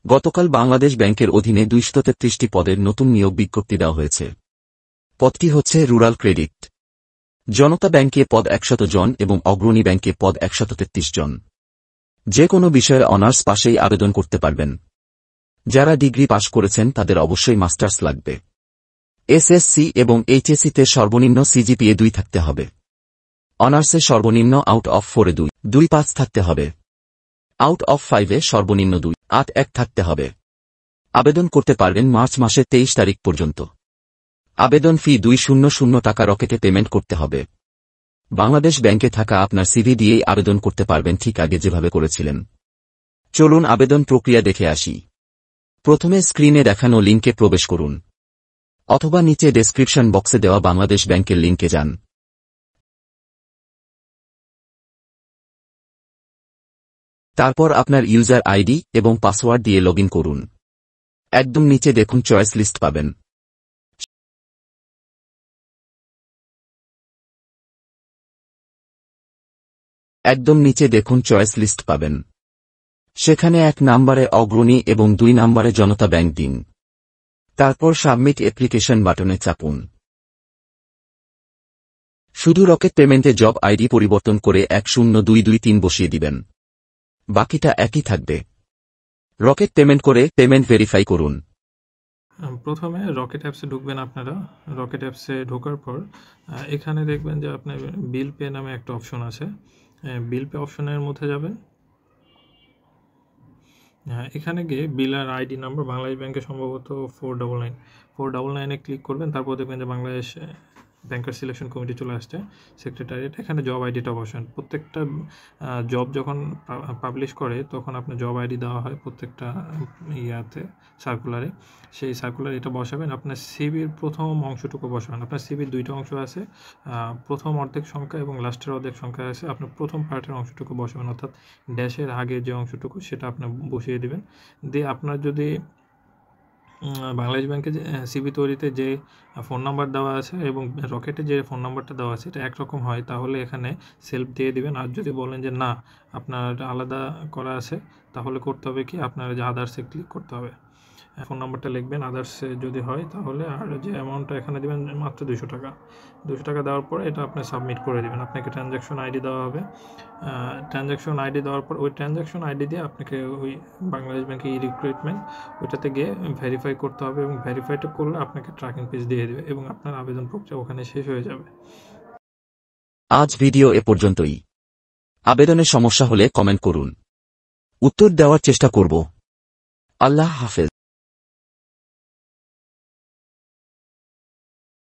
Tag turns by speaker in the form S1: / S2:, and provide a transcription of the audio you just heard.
S1: গতকাল বাংলাদেশ ব্যাংকের অধীনে 233টি পদের নতুন নিয়োগ বিজ্ঞপ্তি দেওয়া হয়েছে। পদটি হচ্ছে রুরাল ক্রেডিট। জনতা ব্যাংকে পদ 100 জন এবং অগ্রণী ব্যাংকে পদ 133 জন। যে কোনো বিষয়ে অনার্স পাশেই আবেদন করতে পারবেন। যারা ডিগ্রি পাশ করেছেন তাদের অবশ্যই মাস্টার্স লাগবে। এসএসসি এবং এইচএসসিতে সর্বনিম্ন সিজিপিএ 2 থাকতে হবে। অনার্সে সর্বনিম্ন আউট অফ 4-এ 2.5 থাকতে হবে। আউট অফ 5-এ সর্বনিম্ন 2.81 থাকতে হবে। আবেদন করতে পারবেন মার্চ মাসের 23 তারিখ পর্যন্ত। আবেদন ফি 200 টাকা রকেটে পেমেন্ট করতে হবে। বাংলাদেশ ব্যাংকে থাকা আপনার সিভি দিয়েই আবেদন করতে পারবেন, ঠিক আগে যেভাবে করেছিলেন। চলুন আবেদন প্রক্রিয়া দেখে আসি। প্রথমে স্ক্রিনে দেখানো লিঙ্কে প্রবেশ করুন, অথবা নিচে ডেসক্রিপশন বক্সে দেওয়া বাংলাদেশ ব্যাংকের লিঙ্কে যান। তারপর আপনার ইউজার আইডি এবং পাসওয়ার্ড দিয়ে লগইন করুন। একদম নিচে দেখুন চয়েস লিস্ট পাবেন। সেখানে 1 নম্বরে অগ্রণী এবং 2 নম্বরে জনতা ব্যাংক দিন। তারপর সাবমিট অ্যাপ্লিকেশন বাটনে চাপুন। শুধু রকেট পেমেন্টে জব আইডি পরিবর্তন করে 10223 বসিয়ে দিবেন। বাকিটা একই থাকবে। রকেট পেমেন্ট করে পেমেন্ট ভেরিফাই করুন।
S2: প্রথমে রকেট অ্যাপসে ঢুকবেন আপনারা। রকেট অ্যাপসে ঢোকার পর এখানে দেখবেন যে আপনার বিল পে নামে একটা অপশন আছে। বিল পে অপশনের মধ্যে যাবেন। এখানে গিয়ে বিল আর আইডি নাম্বার বাংলাদেশ ব্যাংকে সম্ভবত 499 ক্লিক করবেন। তারপর দেখবেন যে বাংলাদেশ ব্যাংকার সিলেকশন কমিটি চলে আসছে, সেক্রেটারিয়েট। এখানে জব আইডিটা বসান। প্রত্যেকটা জব যখন পাবলিশ করে তখন আপনার জব আইডি দেওয়া হয় প্রত্যেকটা ইয়াতে, সার্কুলারে। সেই সার্কুলার এটা বসাবেন। আপনার সিভির প্রথম অংশটুকু বসাবেন। আপনার সিভির 2টা অংশ আছে, প্রথম অর্ধেক সংখ্যা এবং লাস্টের অর্ধেক সংখ্যা আছে। আপনার প্রথম পার্টের অংশটুকু বসাবেন, অর্থাৎ ড্যাশের আগে যে অংশটুকু সেটা আপনার বসিয়ে দেবেন। দিয়ে আপনার যদি বাংলাদেশ ব্যাংকে যে সিভি তৈরিতে যে ফোন নাম্বার দেওয়া আছে এবং রকেটে যে ফোন নাম্বারটা দেওয়া আছে এটা একরকম হয়, তাহলে এখানে সেলফ দিয়ে দিবেন। আর যদি বলেন যে না আপনার আলাদা করা আছে, তাহলে করতে হবে কি, আপনার যে আদার্সে ক্লিক করতে হবে। ফোন নাম্বারটা লিখবেন আদার্সে যদি হয় তাহলে, আর যে অ্যামাউন্টটা এখানে দেবেন মাত্র 200 টাকা। 200 টাকা দেওয়ার পরে এটা আপনি সাবমিট করে দেবেন। আপনাকে ট্রানজ্যাকশন আইডি দেওয়া হবে। ট্রানজ্যাকশন আইডি দেওয়ার পর ওই ট্রানজ্যাকশন আইডি দিয়ে আপনাকে ওই বাংলাদেশ ব্যাংকের রিক্রুটমেন্ট ওইটাতে গিয়ে ভেরিফাই করতে হবে, এবং ভেরিফাইটা করলে আপনাকে ট্র্যাকিং পেজ দিয়ে দেবে এবং আপনার আবেদন প্রক্রিয়া ওখানে শেষ হয়ে যাবে।
S1: আজ ভিডিও এ পর্যন্তই। আবেদনে সমস্যা হলে কমেন্ট করুন, উত্তর দেওয়ার চেষ্টা করব। আল্লাহ হাফেজ।